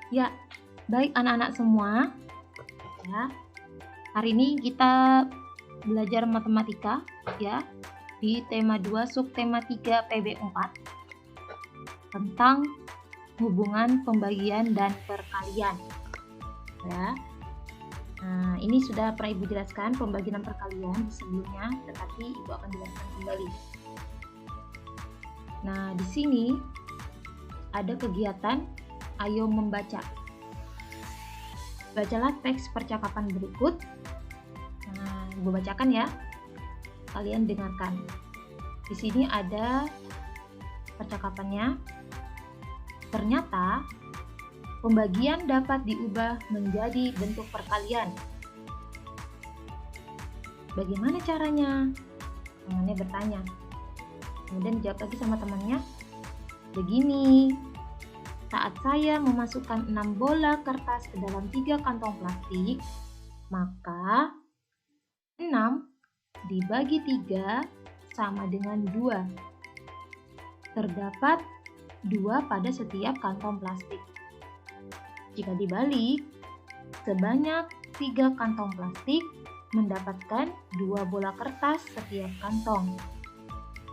Ya, baik anak-anak semua. Ya, hari ini kita belajar matematika ya di tema 2 subtema 3 PB4 tentang hubungan pembagian dan perkalian. Ya. Nah, ini sudah pernah Ibu jelaskan pembagian dan perkalian sebelumnya, tetapi Ibu akan jelaskan kembali. Nah, di sini ada kegiatan ayo membaca. Bacalah teks percakapan berikut. Nah, Ibu bacakan ya. Kalian dengarkan. Di sini ada percakapannya. Ternyata pembagian dapat diubah menjadi bentuk perkalian. Bagaimana caranya? Temannya bertanya. Kemudian dijawab lagi sama temannya. Begini. Saat saya memasukkan 6 bola kertas ke dalam 3 kantong plastik, maka 6 dibagi 3 sama dengan 2. Terdapat 2 pada setiap kantong plastik. Jika dibalik, sebanyak 3 kantong plastik mendapatkan 2 bola kertas setiap kantong.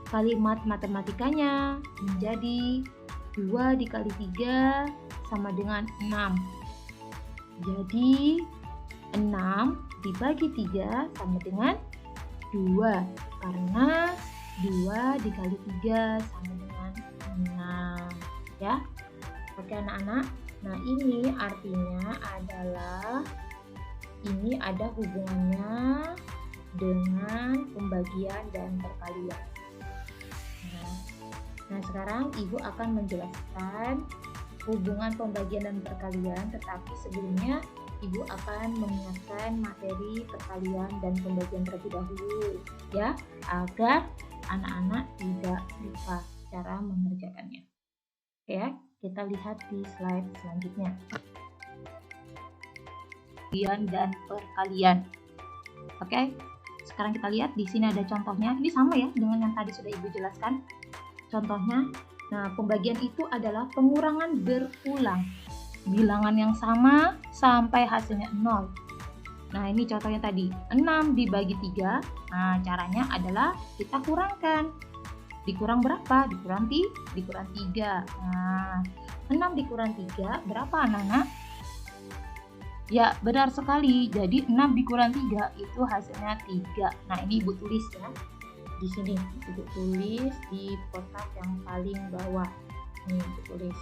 Kalimat matematikanya menjadi 2 dikali 3 sama dengan 6. Jadi 6 dibagi 3 sama dengan 2. Karena 2 dikali 3 sama dengan 6. Ya. Oke anak-anak. Nah ini artinya adalah ini ada hubungannya dengan pembagian dan perkalian. Nah, sekarang Ibu akan menjelaskan hubungan pembagian dan perkalian, tetapi sebelumnya Ibu akan mengingatkan materi perkalian dan pembagian terlebih dahulu, ya, agar anak-anak tidak lupa cara mengerjakannya. Oke, ya, kita lihat di slide selanjutnya. Pembagian dan perkalian. Oke, sekarang kita lihat di sini ada contohnya. Ini sama ya dengan yang tadi sudah Ibu jelaskan. Contohnya, nah pembagian itu adalah pengurangan berulang. Bilangan yang sama sampai hasilnya 0. Nah ini contohnya tadi, 6 dibagi 3. Nah caranya adalah kita kurangkan. Dikurang berapa? Dikurang 3. Nah 6 dikurang 3 berapa anak-anak? Ya benar sekali, jadi 6 dikurang 3 itu hasilnya 3. Nah ini Ibu tulis ya. Di sini Ibu tulis di kotak yang paling bawah. Nih Ibu tulis.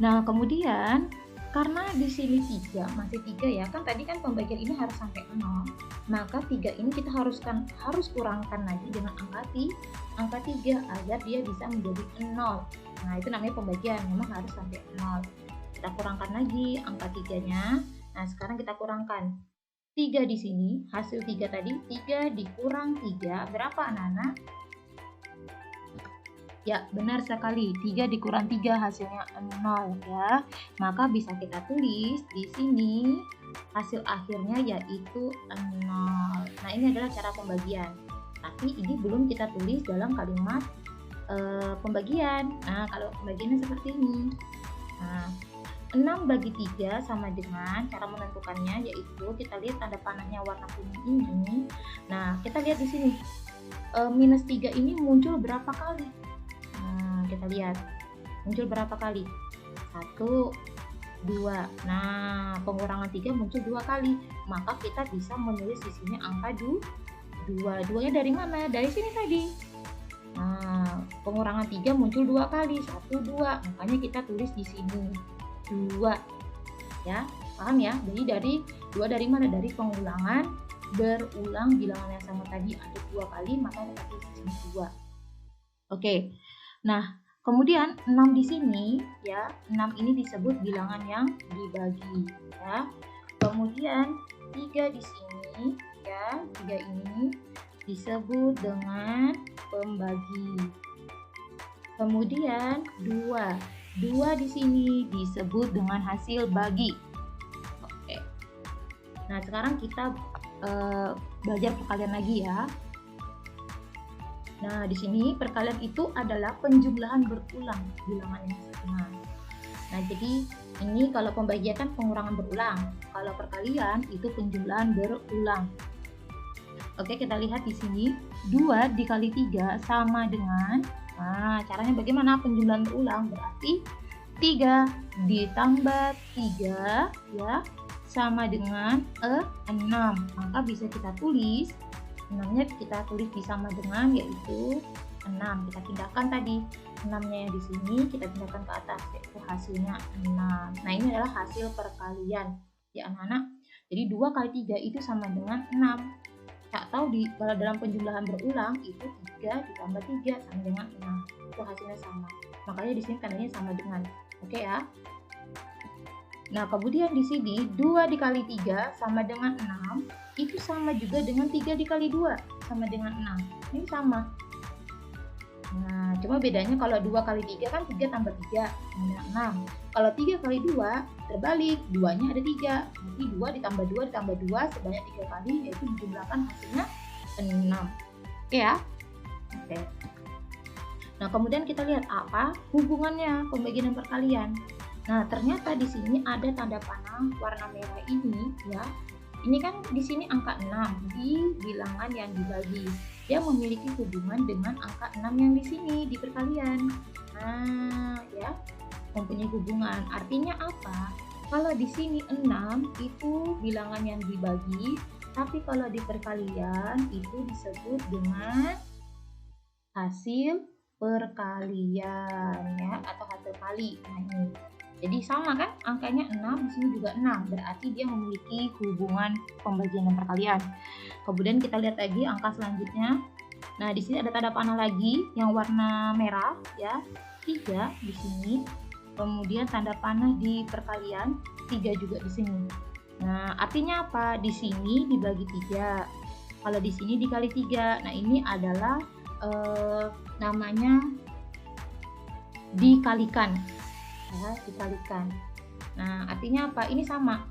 Nah, kemudian karena di sini 3 masih 3 ya. Kan tadi kan pembagian ini harus sampai 0. Maka 3 ini kita harus kurangkan lagi dengan angka 3 agar dia bisa menjadi 0. Nah, itu namanya pembagian, memang harus sampai 0. Kita kurangkan lagi angka 3-nya. Nah, sekarang kita kurangkan 3 di sini, hasil 3 tadi, 3 dikurang 3, berapa anak-anak? Ya, benar sekali, 3 dikurang 3 hasilnya 0 ya. Maka bisa kita tulis di sini hasil akhirnya yaitu 0. Nah, ini adalah cara pembagian. Tapi ini belum kita tulis dalam kalimat pembagian. Nah, kalau pembagiannya seperti ini. Nah, 6 bagi 3 sama dengan cara menentukannya yaitu kita lihat tanda panahnya warna kuning ini. Nah, kita lihat di sini. Minus 3 ini muncul berapa kali? Nah, kita lihat. Muncul berapa kali? 1, 2. Nah, pengurangan 3 muncul 2 kali. Maka kita bisa menulis di sini angka 2. 2-nya dari mana? Dari sini tadi. Nah, pengurangan 3 muncul 2 kali. 1, 2. Makanya kita tulis di sini. 2 ya, paham ya? Jadi dari 2 dari mana? Dari pengulangan berulang bilangan yang sama tadi ada 2 kali, maka kita tulis di sini 2. Oke. Nah, kemudian 6 di sini ya, 6 ini disebut bilangan yang dibagi ya. Kemudian 3 di sini ya, 3 ini disebut dengan pembagi. Kemudian 2 di sini disebut dengan hasil bagi. Oke. Nah, sekarang kita belajar perkalian lagi ya. Nah, di sini perkalian itu adalah penjumlahan berulang bilangan yang sama. Nah, jadi Ini kalau pembagian kan pengurangan berulang. Kalau perkalian itu penjumlahan berulang. Oke, kita lihat di sini 2 dikali 3 sama dengan, nah caranya bagaimana penjumlahan berulang? Berarti 3 ditambah 3 ya sama dengan 6. Maka bisa kita tulis 6-nya kita tulis di sama dengan, yaitu 6. Kita pindahkan tadi 6-nya yang di sini kita pindahkan ke atas, yaitu hasilnya 6. Nah, ini adalah hasil perkalian ya anak-anak. Jadi 2 kali 3 itu sama dengan 6. Tak tahu kalau dalam penjumlahan berulang itu 3 ditambah 3 sama dengan 6. Itu hasilnya sama. Makanya di sini tandanya sama dengan. Oke ya. Nah, kemudian di sini 2 dikali 3 sama dengan 6. Itu sama juga dengan 3 dikali 2 sama dengan 6. Ini sama. Nah, cuma bedanya kalau 2 kali 3 kan 3 tambah 3 sama dengan 6. Kalau 3 kali 2 terbalik, 2-nya ada 3. Jadi 2 ditambah 2 ditambah 2 sebanyak 3 kali, yaitu dijumlahkan hasilnya 6. Oke ya? Oke. Nah, kemudian kita lihat apa hubungannya pembagian dan perkalian. Nah, ternyata di sini ada tanda panah warna merah ini ya. Ini kan di sini angka 6 di bilangan yang dibagi. Dia memiliki hubungan dengan angka 6 yang di sini di perkalian. Nah, ya, mempunyai hubungan. Artinya apa? Kalau di sini 6 itu bilangan yang dibagi, tapi kalau di perkalian itu disebut dengan hasil perkalian ya, atau hasil kali. Nah, ini. Jadi sama kan angkanya 6, di sini juga 6. Berarti dia memiliki hubungan pembagian dan perkalian. Kemudian kita lihat lagi angka selanjutnya. Nah, di sini ada tanda panah lagi yang warna merah ya. 3 di sini. Kemudian tanda panah di perkalian 3 juga di sini. Nah, artinya apa? Di sini dibagi 3. Kalau di sini dikali 3. Nah, ini adalah namanya dikalikan. Ya, dikalikan. Nah, artinya apa? Ini sama.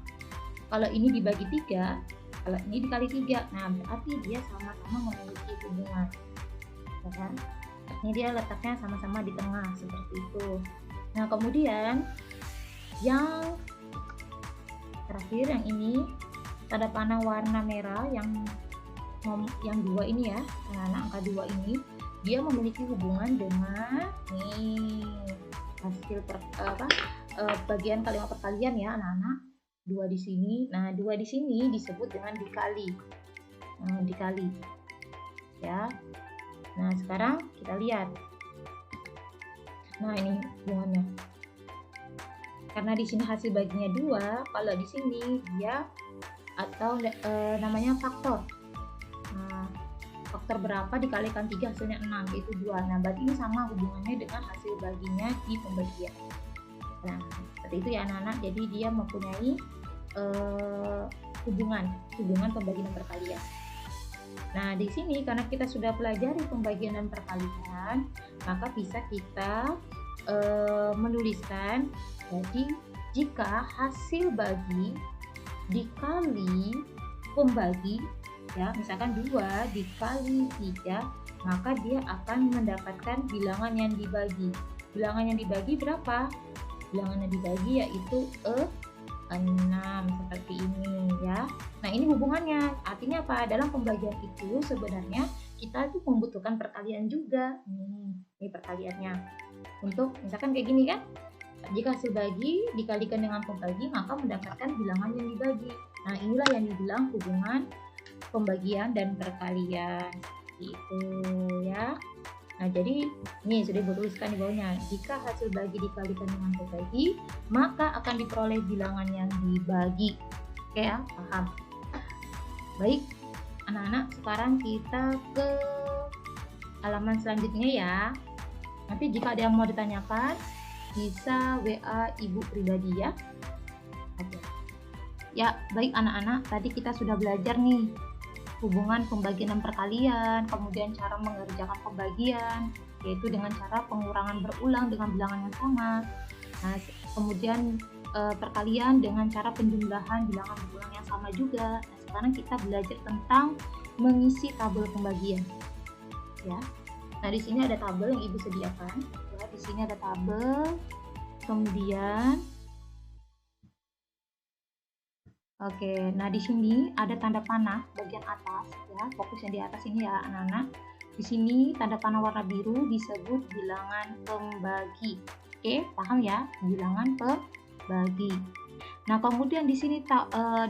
Kalau ini dibagi 3, kalau ini dikali 3. Nah, berarti dia sama-sama memiliki hubungan. Ya kan? Ini dia letaknya sama-sama di tengah seperti itu. Nah, kemudian yang terakhir yang ini tanda panah warna merah yang 2 ini ya. Nah, angka 2 ini dia memiliki hubungan dengan nih hasil bagian kalimat perkalian ya anak-anak. 2 di sini. Nah, 2 di sini disebut dengan dikali. Dikali. Ya. Nah, sekarang kita lihat. Nah, ini hubungannya. Karena di sini hasil baginya 2, kalau di sini dia atau namanya faktor. Nah, faktor berapa dikalikan 3 hasilnya 6, yaitu 2. Nah, berarti ini sama hubungannya dengan hasil baginya di pembagian. Nah, seperti itu ya anak-anak. Jadi dia mempunyai hubungan pembagian dan perkalian. Nah, di sini karena kita sudah pelajari pembagian dan perkalian, maka bisa kita menuliskan. Jadi, jika hasil bagi dikali pembagi ya, misalkan 2 dikali 3, maka dia akan mendapatkan bilangan yang dibagi. Bilangan yang dibagi berapa? Bilangan yang dibagi yaitu 6 seperti ini ya. Nah, ini hubungannya. Artinya apa? Dalam pembagian itu sebenarnya kita tuh membutuhkan perkalian juga. Ini perkaliannya. Untuk misalkan kayak gini kan? Jika hasil bagi dikalikan dengan pembagi, maka mendapatkan bilangan yang dibagi. Nah, inilah yang dibilang hubungan pembagian dan perkalian itu ya. Nah, jadi ini sudah dituliskan di bawahnya. Jika hasil bagi dikalikan dengan pembagi, maka akan diperoleh bilangan yang dibagi. Oke ya, paham? Baik, anak-anak, sekarang kita ke halaman selanjutnya ya. Nanti jika ada yang mau ditanyakan, bisa WA ibu pribadi ya. Oke. Ya, baik anak-anak, tadi kita sudah belajar nih hubungan pembagian dan perkalian, kemudian cara mengerjakan pembagian, yaitu dengan cara pengurangan berulang dengan bilangan yang sama. Nah, kemudian perkalian dengan cara penjumlahan bilangan berulang yang sama juga. Nah, sekarang kita belajar tentang mengisi tabel pembagian. Ya. Nah, di sini ada tabel yang Ibu sediakan. Ya, di sini ada tabel. Kemudian Oke, nah di sini ada tanda panah bagian atas ya, fokus yang di atas ini ya anak-anak. Di sini tanda panah warna biru disebut bilangan pembagi. Oke, paham ya? Bilangan pembagi. Nah, kemudian di sini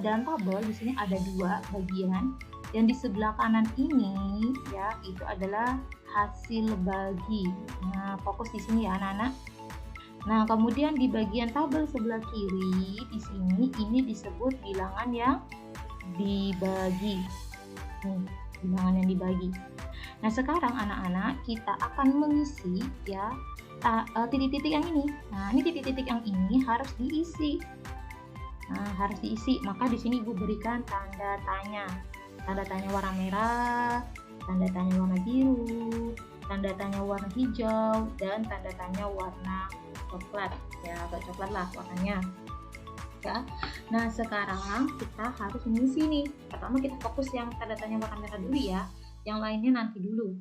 dalam tabel di sini ada dua bagian. Yang di sebelah kanan ini ya, itu adalah hasil bagi. Nah, fokus di sini ya anak-anak. Nah, kemudian di bagian tabel sebelah kiri di sini ini disebut bilangan yang dibagi. Nih, bilangan yang dibagi. Nah, sekarang anak-anak kita akan mengisi ya titik-titik yang ini. Nah, ini titik-titik yang ini harus diisi. Nah, harus diisi. Maka di sini Ibu berikan tanda tanya. Tanda tanya warna merah, tanda tanya warna biru, tanda tanya warna hijau, dan tanda tanya warna coklat. Ya, agak coklat lah warnanya. Ya. Nah, sekarang kita harus mengisi nih. Pertama kita fokus yang tanda tanya warna merah dulu ya. Yang lainnya nanti dulu.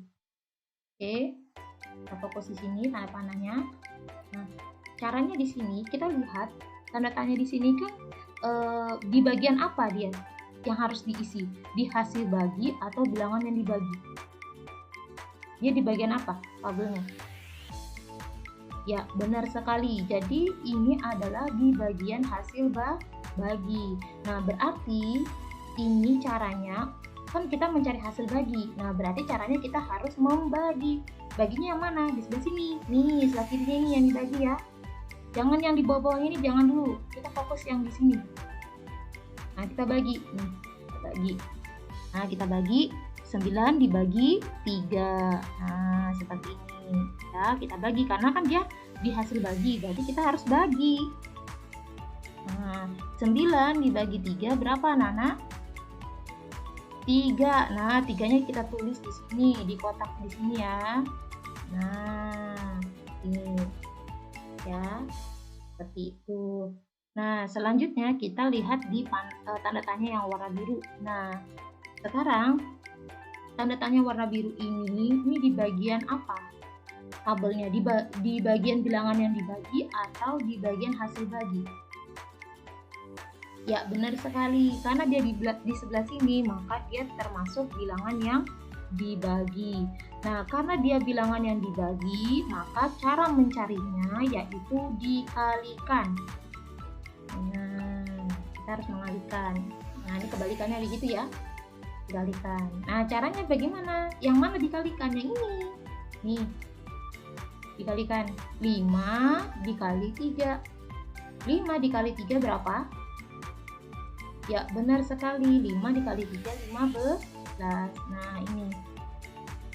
Oke. Kita fokus di sini tanda panahnya. Nah, caranya di sini kita lihat tanda tanya di sini kan di bagian apa dia yang harus diisi? Di hasil bagi atau bilangan yang dibagi? Dia di bagian apa tabelnya? Ya, benar sekali. Jadi ini adalah di bagian hasil bagi. Nah, berarti ini caranya kan kita mencari hasil bagi. Nah, berarti caranya kita harus membagi. Baginya yang mana? Di sebelah sini. Nih, sebelah kirinya ini yang dibagi ya. Jangan yang di bawah-bawah ini, jangan dulu. Kita fokus yang di sini. Nah, kita bagi. Nih, kita bagi. Nah, kita bagi 9 dibagi 3. Nah, seperti ini. Ya, kita bagi karena kan dia di hasil bagi, berarti kita harus bagi. Nah, 9 dibagi 3 berapa, Nana? 3. Nah, 3-nya kita tulis di sini, di kotak di sini ya. Nah, ini ya, seperti itu. Nah, selanjutnya kita lihat di tanda tanya yang warna biru. Nah, sekarang tanda tanya warna biru ini di bagian apa tabelnya? Di bagian bilangan yang dibagi atau di bagian hasil bagi? Ya, benar sekali. Karena dia di sebelah sini, maka dia termasuk bilangan yang dibagi. Nah, karena dia bilangan yang dibagi, maka cara mencarinya yaitu dikalikan. Nah, kita harus mengalikan. Nah, ini kebalikannya begitu ya. Dikalikan. Nah, caranya bagaimana? Yang mana dikalikan? Yang ini. Nih. Dikalikan 5 dikali 3. 5 dikali 3 berapa? Ya, benar sekali. 5 dikali 3 15. Nah, ini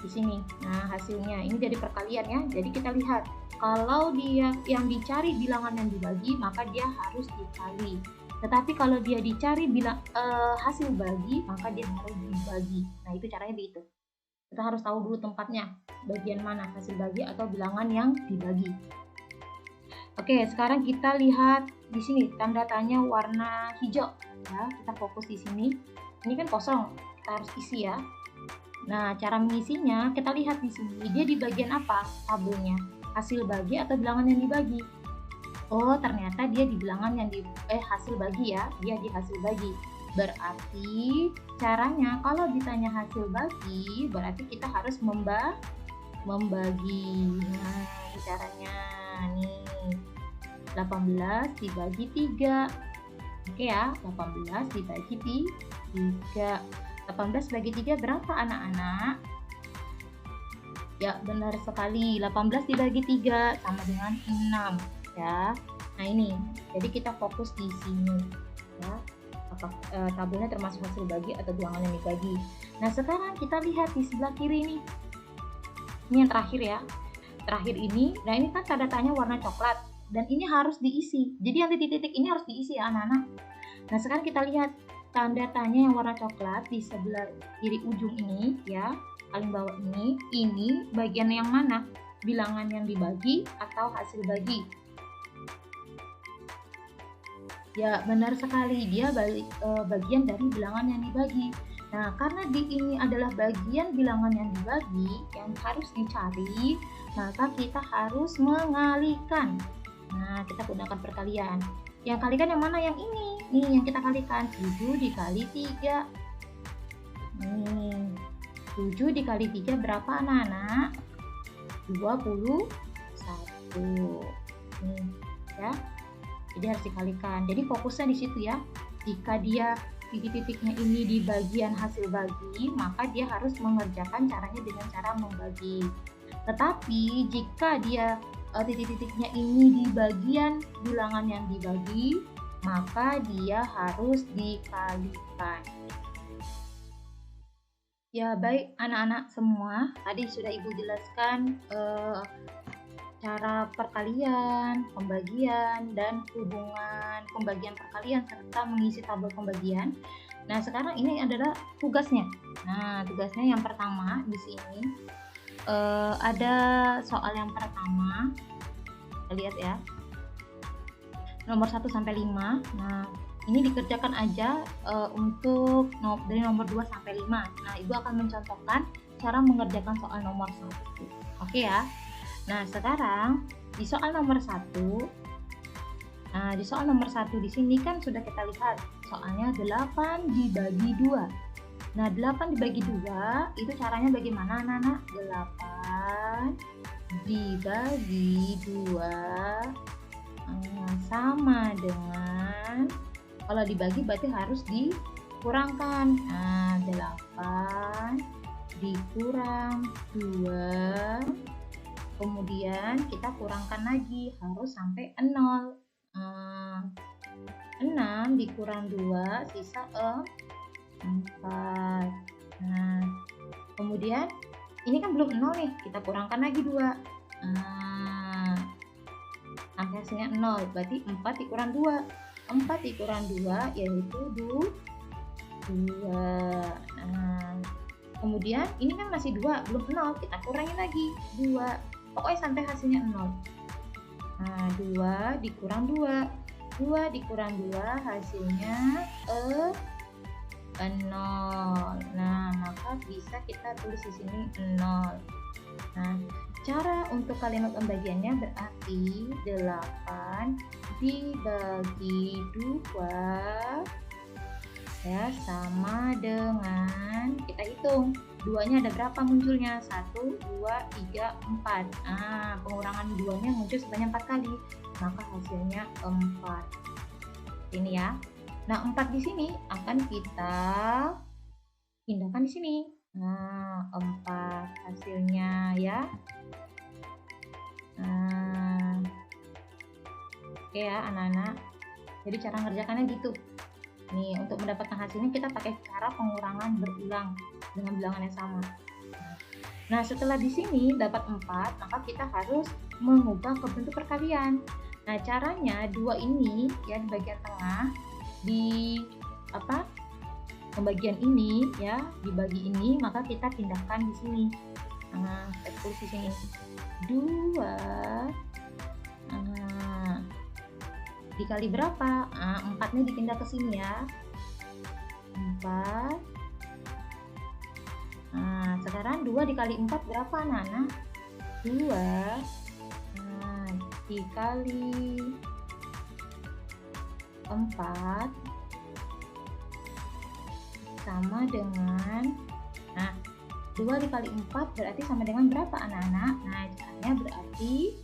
di sini. Nah, hasilnya ini dari perkalian ya. Jadi kita lihat kalau dia yang dicari bilangan yang dibagi, maka dia harus dikali. Tetapi kalau dia dicari hasil bagi, maka dia harus dibagi. Nah, itu caranya begitu. Kita harus tahu dulu tempatnya, bagian mana hasil bagi atau bilangan yang dibagi. Oke, sekarang kita lihat di sini tanda tanya warna hijau. Ya, kita fokus di sini. Ini kan kosong, kita harus isi ya. Nah, cara mengisinya kita lihat di sini. Dia di bagian apa tabelnya? Hasil bagi atau bilangan yang dibagi? Oh, ternyata dia di bilangan yang hasil bagi ya. Dia di hasil bagi. Berarti caranya kalau ditanya hasil bagi, berarti kita harus membagi. Nah, ini caranya nih. 18 dibagi 3. Oke ya, 18 dibagi 3. 18 bagi 3 berapa anak-anak? Ya, benar sekali. 18 dibagi 3 sama dengan 6 ya. Nah, ini. Jadi kita fokus di sini ya. Tabelnya termasuk hasil bagi atau bilangan yang dibagi. Nah, sekarang kita lihat di sebelah kiri ini. Ini yang terakhir ya. Terakhir ini, nah ini kan tanda tanya warna coklat dan ini harus diisi. Jadi yang titik-titik ini harus diisi ya anak-anak. Nah, sekarang kita lihat tanda tanya yang warna coklat di sebelah kiri ujung ini ya, paling bawah ini bagian yang mana? Bilangan yang dibagi atau hasil bagi? Ya, benar sekali, dia bagian dari bilangan yang dibagi. Nah, karena di ini adalah bagian bilangan yang dibagi yang harus dicari, maka kita harus mengalikan. Nah, kita gunakan perkalian. Yang kalikan yang mana? Yang ini. Nih yang kita kalikan, 7 dikali 3. Nih, 7 dikali 3 berapa anak-anak? 21. Nih, ya. Jadi harus dikalikan. Jadi fokusnya di situ ya. Jika dia titik-titiknya ini di bagian hasil bagi, maka dia harus mengerjakan caranya dengan cara membagi. Tetapi jika dia titik-titiknya ini di bagian bilangan yang dibagi, maka dia harus dikalikan. Ya, baik anak-anak semua, tadi sudah Ibu jelaskan cara perkalian, pembagian, dan hubungan pembagian perkalian serta mengisi tabel pembagian. Nah, sekarang ini adalah tugasnya. Nah, tugasnya yang pertama di sini ada soal yang pertama. Kita lihat ya. Nomor 1 sampai 5. Nah, ini dikerjakan aja untuk dari nomor 2 sampai 5. Nah, Ibu akan mencontohkan cara mengerjakan soal nomor 1. Oke ya. Nah, sekarang di soal nomor 1. Nah, di soal nomor 1 di sini kan sudah kita lihat soalnya 8 dibagi 2. Nah, 8 dibagi 2 itu caranya bagaimana anak-anak? 8 dibagi 2 sama dengan, kalau dibagi berarti harus dikurangkan. Nah, 8 dikurang 2, kemudian kita kurangkan lagi, harus sampai 0. 6 dikurang 2 sisa 4. Nah, kemudian ini kan belum 0 nih, kita kurangkan lagi 2. Sampai hasilnya 0, berarti 4 dikurang 2. 4 dikurang 2 yaitu 2. Nah, kemudian ini kan masih 2, belum 0, kita kurangin lagi 2. Pokoknya sampai hasilnya 0. Nah, 2 dikurang 2. 2 dikurang 2 hasilnya 0. Nah, maka bisa kita tulis di sini 0. Nah, cara untuk kalimat pembagiannya berarti 8 dibagi 2 ya sama dengan, kita hitung 2-nya ada berapa munculnya, 1, 2, 3, 4. Nah, pengurangan 2-nya muncul sebanyak 4 kali, maka hasilnya 4. Ini ya. Nah, 4 di sini akan kita pindahkan di sini. Nah, 4 hasilnya ya. Nah, oke ya anak-anak. Jadi cara ngerjakannya gitu. Nih, untuk mendapatkan hasilnya kita pakai cara pengurangan berulang dengan bilangan yang sama. Nah, setelah di sini dapat 4, maka kita harus mengubah ke bentuk perkalian. Nah, caranya 2 ini ya di bagian tengah, di pembagian ini ya, dibagi ini, maka kita pindahkan di sini. Nah, kita tulis di sini 2 dikali berapa? 4-nya dipindah ke sini ya. 4. Nah, sekarang 2 dikali 4 berapa anak-anak? 2. Nah, dikali 4 sama dengan, nah 2 dikali 4 berarti sama dengan berapa anak-anak? Nah, caranya berarti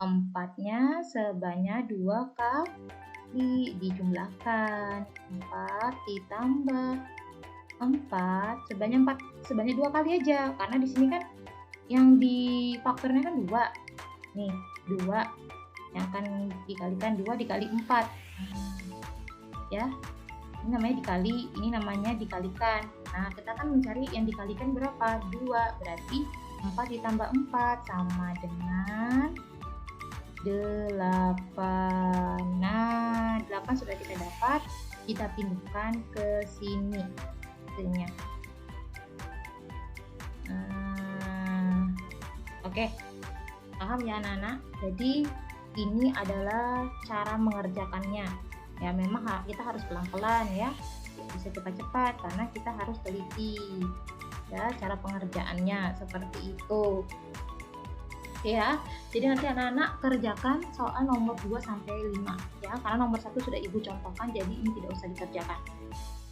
4-nya sebanyak 2 kali, dijumlahkan 4 ditambah 4 sebanyak 2 kali aja, karena di sini kan yang di faktornya kan 2 nih, 2 yang akan dikalikan 2 dikali 4 ya, ini namanya dikali, ini namanya dikalikan. Nah, kita kan mencari yang dikalikan berapa? 2, berarti 4 ditambah 4 sama dengan 8. Nah, 8 sudah kita dapat, kita pindahkan ke sini hasilnya. Oke, paham ya anak-anak? Jadi ini adalah cara mengerjakannya. Ya, memang kita harus pelan-pelan ya, bisa cepat-cepat karena kita harus teliti ya cara pengerjaannya seperti itu. Oke ya, jadi nanti anak-anak kerjakan soal nomor 2 sampai 5 ya, karena nomor 1 sudah Ibu contohkan, jadi ini tidak usah dikerjakan.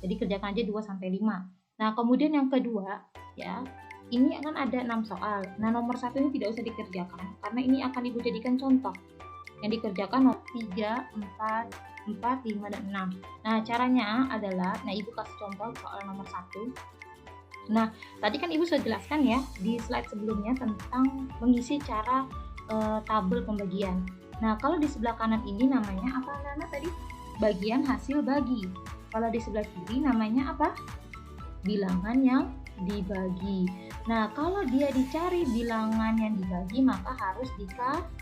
Jadi kerjakan aja 2 sampai 5. Nah, kemudian yang kedua ya, ini akan ada 6 soal. Nah, nomor 1 ini tidak usah dikerjakan karena ini akan Ibu jadikan contoh. Yang dikerjakan nomor 3, 4, 5, dan 6. Nah, caranya adalah, Ibu kasih contoh soal nomor 1. Nah, tadi kan Ibu sudah jelaskan ya di slide sebelumnya tentang mengisi cara tabel pembagian. Nah, kalau di sebelah kanan ini namanya apa anak-anak tadi? Bagian hasil bagi. Kalau di sebelah kiri namanya apa? Bilangan yang dibagi. Nah, kalau dia dicari bilangan yang dibagi, maka harus dikali.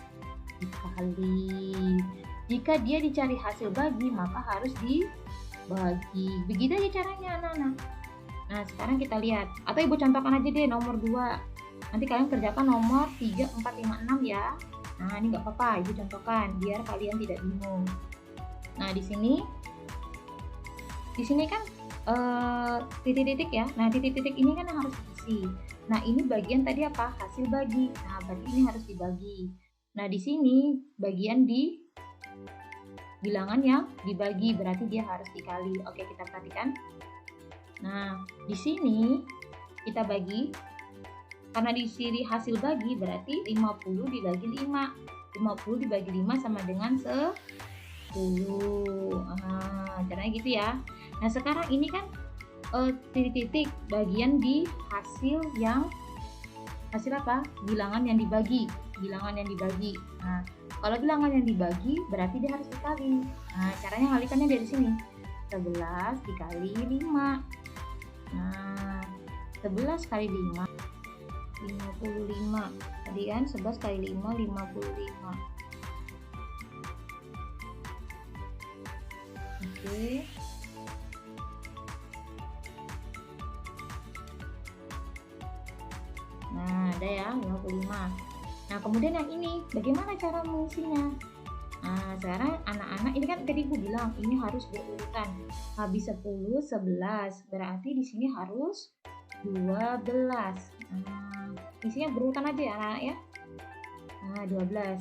Jika dia dicari hasil bagi, maka harus dibagi. Begitu aja caranya anak-anak. Nah, sekarang kita lihat, atau Ibu contohkan aja deh nomor 2. Nanti kalian kerjakan nomor 3, 4, 5, 6 ya. Nah, ini nggak apa-apa, Ibu contohkan biar kalian tidak bingung. Nah, di sini kan titik-titik ya. Nah, titik-titik ini kan harus diisi. Nah, ini bagian tadi apa? Hasil bagi. Nah, berarti ini harus dibagi. Nah, di sini bagian di bilangan yang dibagi, berarti dia harus dikali. Oke, kita perhatikan. Nah, di sini kita bagi, karena di sini hasil bagi berarti 50 dibagi 5. 50 dibagi 5 sama dengan 10. Nah, caranya gitu ya. Nah, sekarang ini kan titik-titik bagian di hasil apa? Bilangan yang dibagi. Nah, kalau bilangan yang dibagi berarti dia harus dikali. Nah, caranya ngalikannya dari sini. 11 dikali 5. Nah, 11 kali 5 55. Tadi kan 11 kali 5 55. Oke. Nah, ada ya 55. Nah, kemudian yang ini bagaimana cara mengisinya? Nah, sekarang anak-anak ini kan tadi Ibu bilang ini harus berurutan. Habis 10, 11. Berarti di sini harus 12. Nah, isinya berurutan aja ya anak-anak ya. Nah, 12.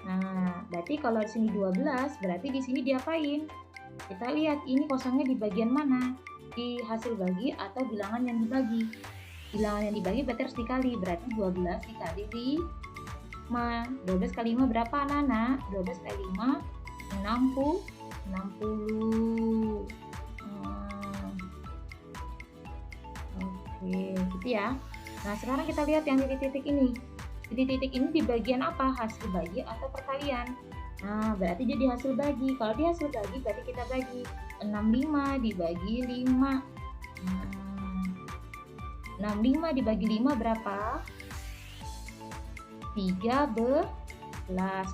Nah, berarti kalau di sini 12, berarti di sini diapain? Kita lihat ini kosongnya di bagian mana? Di hasil bagi atau bilangan yang dibagi. Bilangan yang dibagi berarti harus dikali. Berarti 12 dikali 12 kali 5 berapa anak-anak? 12 kali 5 60. Oke, gitu ya. Nah, sekarang kita lihat yang titik-titik ini. Titik-titik ini di bagian apa? Hasil bagi atau perkalian? Nah, berarti jadi hasil bagi. Kalau di hasil bagi berarti kita bagi 65 dibagi 5. 65 dibagi 5 berapa? 13.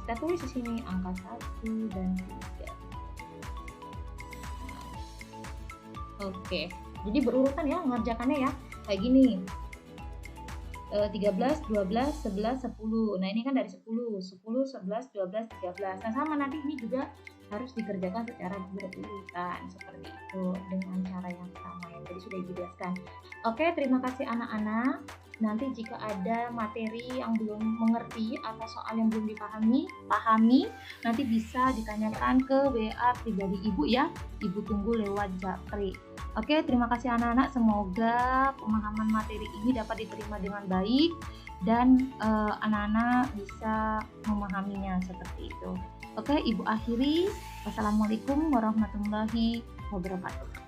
Kita tulis di sini angka 1 dan 3. Oke, jadi berurutan ya mengerjakannya ya. Kayak gini. 13, 12, 11, 10. Nah, ini kan dari 10, 11, 12, 13. Nah, sama nanti ini juga harus dikerjakan secara berurutan seperti itu dengan cara yang sama yang tadi sudah dijelaskan. Oke, terima kasih anak-anak. Nanti jika ada materi yang belum mengerti atau soal yang belum pahami, nanti bisa ditanyakan ke WA pribadi Ibu ya. Ibu tunggu lewat Japri. Oke, terima kasih anak-anak. Semoga pemahaman materi ini dapat diterima dengan baik dan anak-anak bisa memahaminya seperti itu. Oke, Ibu akhiri. Wassalamualaikum warahmatullahi wabarakatuh.